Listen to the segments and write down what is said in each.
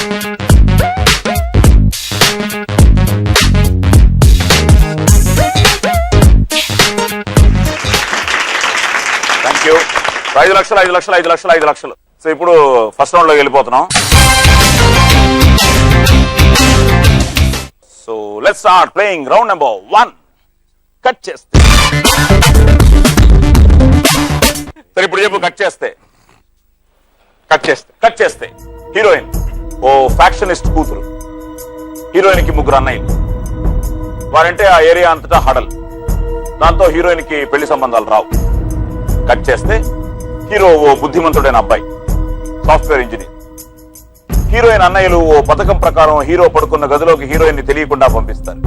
Thank you. 5 లక్షలు 5 లక్షలు 5 లక్షలు 5 లక్షలు. సో ఇప్పుడు ఫస్ట్ రౌండ్ లోకి వెళ్ళిపోతున్నాం. So let's start playing round number 1. Cut చేస్తే సరే ఇప్పుడు చెప్పు. కట్ చేస్తే హీరోయిన్ ఓ ఫ్యాక్షనిస్ట్ కూతురు. హీరోయిన్ కి 3 అన్నయ్యలు. వారంటే ఆ ఏరియా అంతటా హడల్. దాంతో హీరోయిన్ కి పెళ్లి సంబంధాలు రావు. కట్ చేస్తే హీరో ఓ బుద్ధిమంతుడైన అబ్బాయి, సాఫ్ట్వేర్ ఇంజనీర్. హీరోయిన్ అన్నయ్యలు ఓ పథకం ప్రకారం హీరో పడుకున్న గదిలోకి హీరోయిన్ ని తెలియకుండా పంపిస్తారు.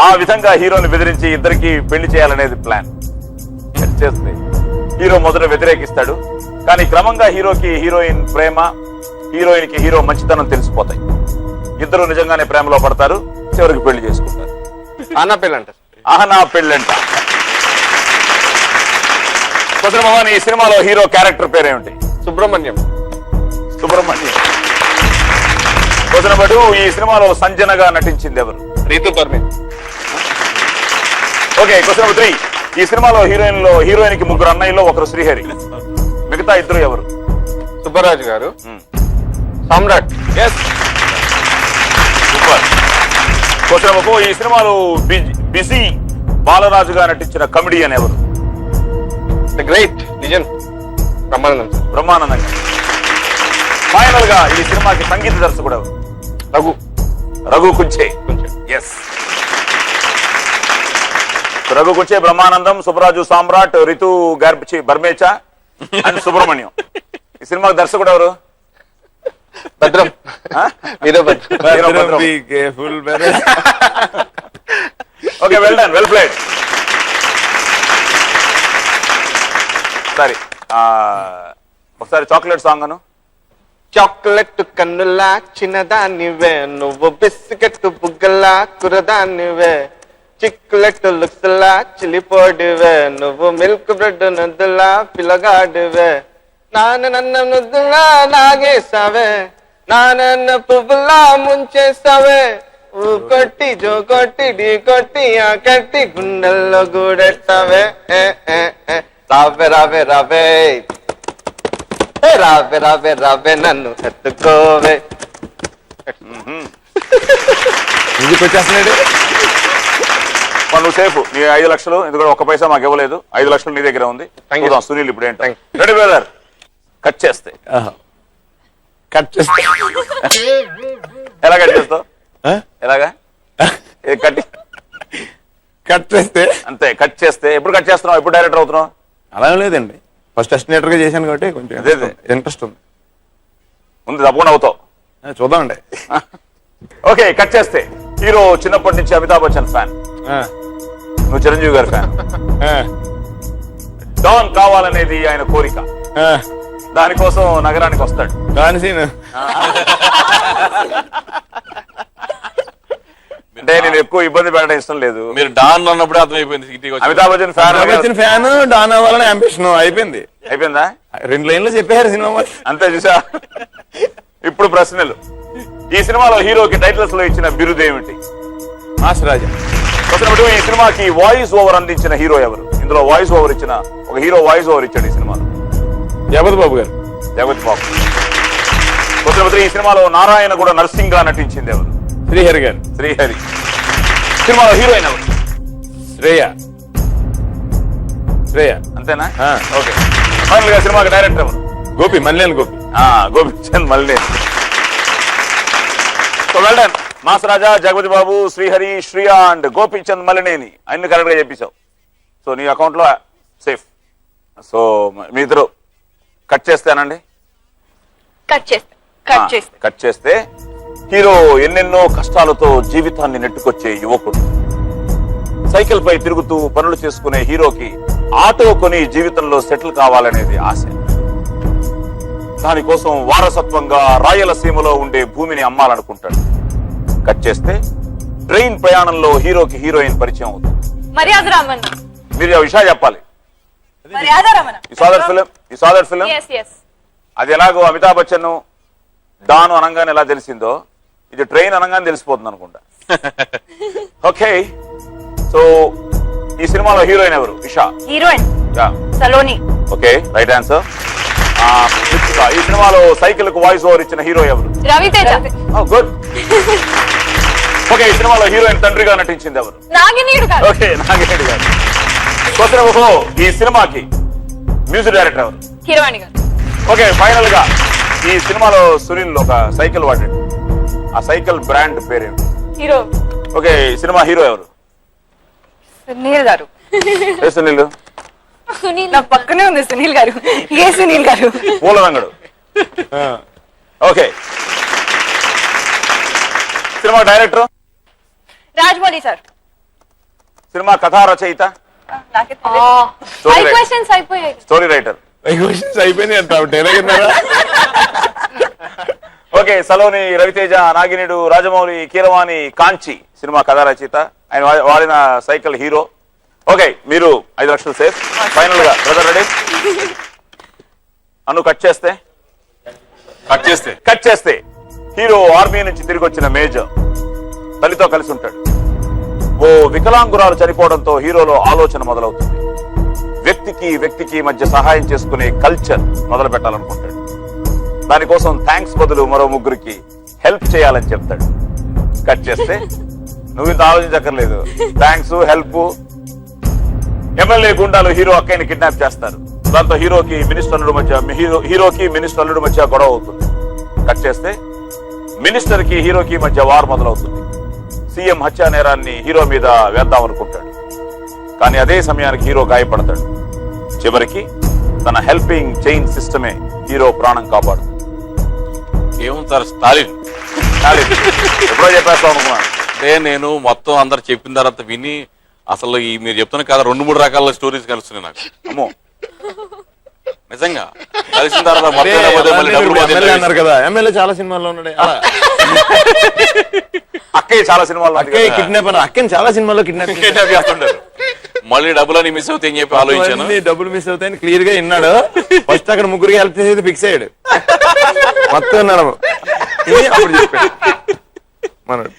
ఆ విధంగా హీరోని బెదిరించి ఇద్దరికి పెళ్లి చేయాలనేది ప్లాన్. కట్ చేస్తే హీరో మొదట వ్యతిరేకిస్తాడు. కానీ క్రమంగా హీరోకి హీరోయిన్ ప్రేమ, హీరోయిన్ కి హీరో మంచితనం తెలిసిపోతాయి. ఇద్దరు నిజంగానే ప్రేమలో పడతారు. చివరికి పెళ్లి చేసుకుంటారు. ఆనా పెళ్ళంట. భవాని, ఈ సినిమాలో హీరో క్యారెక్టర్ పేరేమిటి? సుబ్రహ్మణ్యం. భటు, ఈ సినిమాలో సంజనగా నటించింది ఎవరు? Ritu Parni. Okay, question number 3. ఈ సినిమాలో హీరోయిన్ కి 3 అన్నయ్యలో ఒకరు శ్రీహరి. మిగతా ఇద్దరు ఎవరు? సుబ్బరాజు గారు, సామ్రాట్. సూపర్. Question number 4. ఈ సినిమాలో బిజీ బాలరాజుగా నటించిన కమెడియన్ ఎవరు? The great legend Brahmanandam. Final గా ఈ సినిమాకి సంగీత దర్శకుడు ఎవరు? రఘు కుంచే. ఎస్. రఘు కుంచే, బ్రహ్మానందం, సుబ్బరాజు, సామ్రాట్, రితు బర్మేచా అండ్ సుబ్రహ్మణ్యం. ఈ సినిమాకి దర్శకుడు ఎవరు? Bhadram. Okay, well done, well played. సరే, ఒకసారి చాక్లెట్ సాంగ్ అను. చాక్లెట్ కన్నులా చిన్నదానివే, నువ్వు బిస్కెట్ బుగ్గలా కురదానివే, చిక్లెట్ లుక్స్ లా చిలిపోడివే, నువ్వు మిల్క్ బ్రెడ్ నద్దులా పిల్లగాడివే, నన్న నుద్దులా నాగేసావే, నాన్న పువ్వులా ముంచేసావే, ఊ కొట్టి జో కొట్టి ఢీ కొట్టి ఆ కట్టి గుండెల్లో గూడెట్టావే, రావే రావే రావే రావే రావే రావే నన్ను ఎత్తుకోవే. ఇంటికి వచ్చేస్తున్నాడు. నువ్వు సేఫ్. నీ 5 లక్షలు, ఎందుకంటే 1 పైసా మాకు ఇవ్వలేదు. 5 లక్షలు నీ దగ్గర ఉంది. సునీల్ ఇప్పుడు ఏంటి? Ready brother? కట్ చేస్తే ఎలా కట్ చేస్తావు? ఎలాగా కట్ చేస్తే అంతే. కట్ చేస్తే ఎప్పుడు కట్ చేస్తున్నావు? ఎప్పుడు డైరెక్టర్ అవుతున్నావు? అలా లేదండి, ఫస్ట్ అసిస్టెంట్ గా చేశాను కాబట్టి కొంచెం ఇంట్రెస్ట్ ఉంది. తప్పకుండా అవుతావు. చూద్దామండి. ఓకే, కట్ చేస్తే హీరో చిన్నప్పటి నుంచి అమితాబ్ బచ్చన్ ఫ్యాన్, నువ్వు చిరంజీవి గారి ఫ్యాన్. డాన్ కావాలనేది ఆయన కోరిక. దానికోసం నగరానికి వస్తాడు. దాని సీన్ అంటే నేను ఎక్కువ ఇబ్బంది పెట్టడం ఇష్టం లేదు. మీరు డాన్ అన్నప్పుడు అర్థమైపోయింది. అమితాబ్ బచ్చన్ ఫ్యాన్, డాన్ అవ్వాలని అంబిషన్. అయిపోయిందా? 2 లైన్లు చెప్పారు సినిమా. అంతే, చూసా. ఇప్పుడు ప్రశ్నలు. ఈ సినిమాలో హీరోకి టైటిల్స్ లో ఇచ్చిన బిరుదు ఏమిటి? మాస్ రాజా. ఈ సినిమాకి వాయిస్ ఓవర్ అందించిన హీరో ఎవరు? ఇందులో వాయిస్ ఓవర్ ఇచ్చిన ఒక హీరో వాయిస్ ఓవర్ ఇచ్చాడు ఈ సినిమాలో. జగపతి బాబు గారు. ఈ సినిమాలో నారాయణ కూడా నర్సింగ్ గా నటించింది ఎవరు? శ్రీహరి గారు. సినిమాలో హీరోయిన్ ఎవరు? శ్రేయ. అంతేనా? ఓకే. ఫైనల్ గా సినిమాకి డైరెక్టర్ ఎవరు? Malineni Gopichand Malineni. So well done. Mass Raja, Jagapathi Babu, Srihari, Shriya and Gopichand Malineni అన్ని కరెక్ట్ గా చెప్పేశావు. సో నీ అకౌంట్ లో సేఫ్. సో మీ ఇద్దరు కట్ చేస్తానండి. కట్ చేస్తే హీరో ఎన్నెన్నో కష్టాలతో జీవితాన్ని నెట్టుకొచ్చే యువకుడు. సైకిల్ పై తిరుగుతూ పనులు చేసుకునే హీరోకి ఆటో కొని జీవితంలో సెటిల్ కావాలనేది ఆశ. దానికోసం వారసత్వంగా రాయలసీమలో ఉండే భూమిని అమ్మాలనుకుంటాడు. కట్ చేస్తే ట్రైన్ ప్రయాణంలో హీరోకి హీరోయిన్ పరిచయం అవుతుంది. మీరు ఆ విషయం చెప్పాలి. ఈ సాదర్ ఫిలిం అది ఎలాగో అమితాబ్ బచ్చన్ డాన్ అనగానే ఎలా తెలిసిందో ఇది ట్రైన్ అనగానే తెలిసిపోతుంది అనుకుంటా. ఓకే, సో ఈ సినిమాలో హీరోయిన్ ఎవరు? Isha. Heroine Saloni. Okay, right answer. ఈ సినిమాలో సైకిల్ కు వాయిస్ ఓవర్ ఇచ్చిన హీరో ఎవరు? రవితేజ. గుడ్. ఓకే, ఈ సినిమాలో హీరోయిన్ తండ్రిగా నటించింది ఎవరు? నాగినీడు గారు. ఓకే, నాగిరెడ్డి గారు. క్వశ్చన్, ఈ సినిమాకి మ్యూజిక్ డైరెక్టర్ ఎవరు? కీరవాణి గారు. ఓకే, ఫైనల్ గా ఈ సినిమాలో సునీల్ ఒక సైకిల్ వాడాడు, ఆ సైకిల్ బ్రాండ్ పేరేంటి? హీరో. ఓకే, ఈ సినిమా హీరో ఎవరు? సునీల్ గారు. ఏ సునీల్? సునీల్ నా పక్కనే ఉంది సునీల్ గారు. ఏ Sunil garu? Poola Rangadu. Okay, cinema director? Rajamouli sir. Cinema కథా రచయిత? ఫైవ్ క్వశ్చన్స్ అయిపోయాయి. Story writer? క్వశ్చన్స్ అయిపోయింది అంటారా? ఓకే, సలోని, రవితేజ, నాగినేడు, రాజమౌళి, కీరవాణి, కాంచి సినిమా కథా రచయిత, ఆయన వాడిన సైకిల్ హీరో. ఓకే, మీరు 5 లక్షలు సేఫ్. ఫైనల్ గా బ్రదర్ రెడీ? అను కట్ చేస్తే హీరో ఆర్మీ నుంచి తిరిగి వచ్చిన మేజర్ తల్లితో కలిసి ఉంటాడు. ఓ వికలాంగురాలు చనిపోవడంతో హీరోలో ఆలోచన మొదలవుతుంది. వ్యక్తికి మధ్య సహాయం చేసుకునే కల్చర్ మొదలు పెట్టాలనుకుంటాడు. దానికోసం థ్యాంక్స్ బదులు మరో 3 హెల్ప్ చేయాలని చెప్తాడు. కట్ చేస్తే నువ్వు ఇంత ఆలోచించక్కర్లేదు, థ్యాంక్స్, హెల్ప్. ఎమ్మెల్యే గుండాలు హీరో అక్కయ్యని కిడ్నాప్ చేస్తారు. దాంతో హీరోకి మినిస్టర్ అల్లుడు మధ్య గొడవ అవుతుంది. కట్ చేస్తే మినిస్టర్ కి హీరోకి మధ్య వార్ మొదలవుతుంది. సీఎం హత్యా నేరాన్ని హీరో మీద వేద్దాం అనుకుంటాడు, కానీ అదే సమయానికి హీరో గాయపడతాడు. చివరికి తన హెల్పింగ్ చైన్ సిస్టమే హీరో ప్రాణం కాపాడు. ఏముంటారు స్టాలిన్? ఎప్పుడో చెప్పేస్తాం అనుకున్నాను. అంటే నేను మొత్తం అందరు చెప్పిన తర్వాత విని అసలు ఈ మీరు చెప్తున్న కదా 2-3 రకాల స్టోరీస్ కలుస్తున్నాయి నాకు. అమ్మో, నిజంగా కలిసిన తర్వాత మొత్తం అన్నారు కదా, ఎమ్మెల్యే చాలా సినిమాల్లో ఉన్నాడు. అక్కయ్య చాలా సినిమాల్లో అక్కయ్య కిడ్నాప్, అక్కని చాలా సినిమాల్లో కిడ్నాప్ చేస్తుంటారు. మళ్ళీ డబ్బులని మిస్ అవుతాయని చెప్పి ఆలోచించాను. డబ్బులు మిస్ అవుతాయని క్లియర్ గా విన్నాడు. ఫస్ట్ అక్కడ 3 హెల్ప్ చేసేది ఫిక్స్ అయ్యాడు. మొత్తం విన్నాడు. అప్పుడు చెప్పాడు మనడు.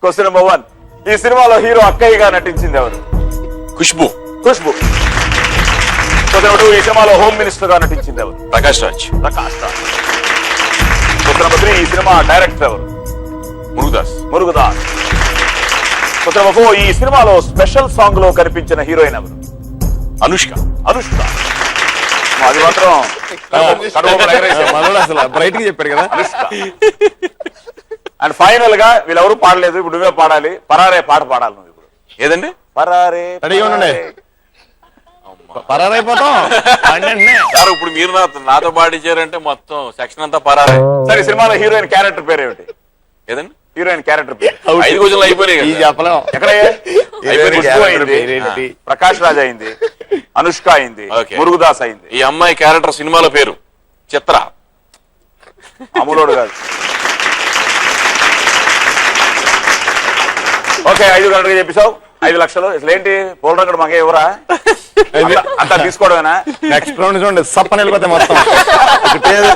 క్వశ్చన్ నెంబర్ 1, ఈ సినిమాలో హీరో అక్కయ్యగా నటించింది ఎవరు? ఖుష్బు. క్వశ్చన్ నెంబర్ 2, ఈ సినిమాలో హోమ్ మినిస్టర్ గా నటించింది ఎవరు? ప్రకాష్ రాజ్. క్వశ్చన్ నెంబర్ 3, ఈ సినిమా డైరెక్టర్ ఎవరు? మురుగదాస్. క్వశ్చన్ నెంబర్ 4, ఈ సినిమాలో స్పెషల్ సాంగ్ లో కనిపించిన హీరోయిన్ ఎవరు? అనుష్క. అది మాత్రం మనోడు అసలు బ్రైట్ గా చెప్పాడు కదా. అండ్ ఫైనల్ గా వీళ్ళెవరు పాడలేదు, ఇప్పుడు నువ్వే పాడాలి. పరారే పాట పాడాలి నువ్వు ఇప్పుడు. ఏదండి? పరారే. రెడీగా ఉండండి, పరారైపోతాం. సార్ ఇప్పుడు మీరు నాతో పాడించారంటే మొత్తం సెక్షన్ అంతా పరారే. సరే, సినిమాలో హీరోయిన్ క్యారెక్టర్ పేరు ఏమిటి? ఏదండి? హీరోయిన్ క్యారెక్టర్ పేరు 5 క్వశ్చన్లు అయిపోయినాయి. చెప్పలేం. ప్రకాష్ రాజ్ అయింది, అనుష్క అయింది, Okay. మురుగుదాస్ అయింది. ఈ అమ్మాయి క్యారెక్టర్ సినిమాల పేరు చిత్ర. అమలోడు కాదు. ఓకే, 5 గంటలుగా చెప్పేశావు. 5 లక్షలు. అసలు ఏంటి పోలరంగడు మాకే ఎవరా అంతా తీసుకోవడమేనా? నెక్స్ట్ రౌండ్ చూడండి, సప్పని వెళ్ళిపోతాయి మొత్తం.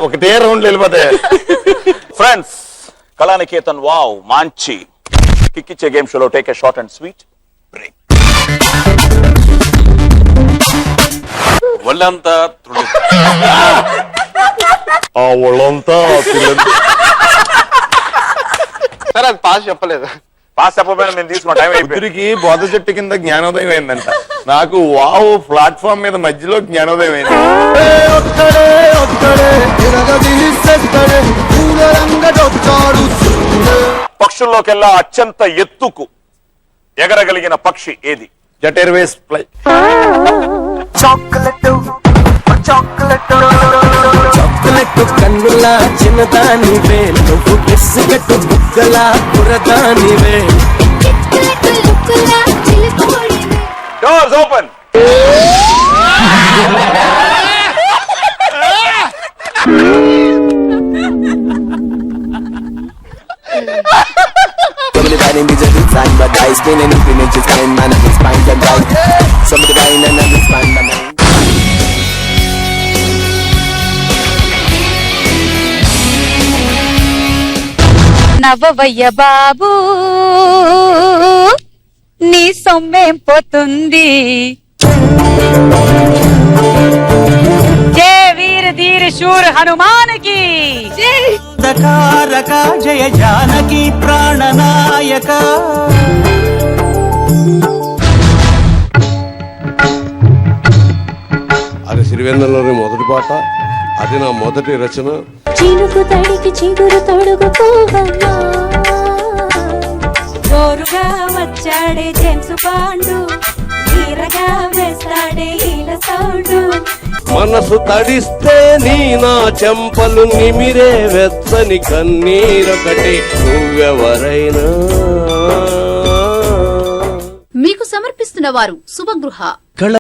ఒకటే రౌండ్ వెళ్ళిపోతాయి. ఫ్రెండ్స్, కళానికేతన్ వావ్ మంచి కిక్కిచ్చే గేమ్ షోలో take a short and sweet break. ఒళ్ళంతా ఒళ్ళంతా సరే, అది పాస్ చెప్పలేదు. పాస్ చెప్పకపోయినా మేము తీసుకున్న టైం అయిపోయింది. ఉద్రికి బోధ చెట్టు కింద జ్ఞానోదయం అయిందంట. నాకు వావ్ ప్లాట్ఫామ్ మీద మధ్యలో జ్ఞానోదయం అయింది. పక్షుల్లోకెల్లా అత్యంత ఎత్తుకు ఎగరగలిగిన పక్షి ఏది? Jet Airways fly. చాక్లెట్ కన్నులా చిన్నదానివే, నువ్వు బిస్కెట్ బుగ్గలా కురదానివే. Doors open. Somebody riding with a good sign, but I spinning up in it, just kind man, and it's fine, and right. Somebody riding and it's fine, but I నవ్వవయ్య బాబు నీ సొమ్మేం పోతుంది జయ వీర ధీర శూర హనుమానికి దకారక జయ జానకి ప్రాణనాయక అది సిరివెన్నెలలోని మొదటి పాట, అది నా మొదటి రచన. చినుకు తడికి చిగురు తొడుగుకోవమ్మా జోరుగా వచ్చాడే జేమ్స్ బాండు ఈరగా వేస్తాడే ఈల సౌండు మనసు తడిస్తే నీ నా చెంపలు నిమిరే వెచ్చని కన్నీరొకటి నువ్వెవరైనా. మీకు సమర్పిస్తున్న వారు శుభగృహ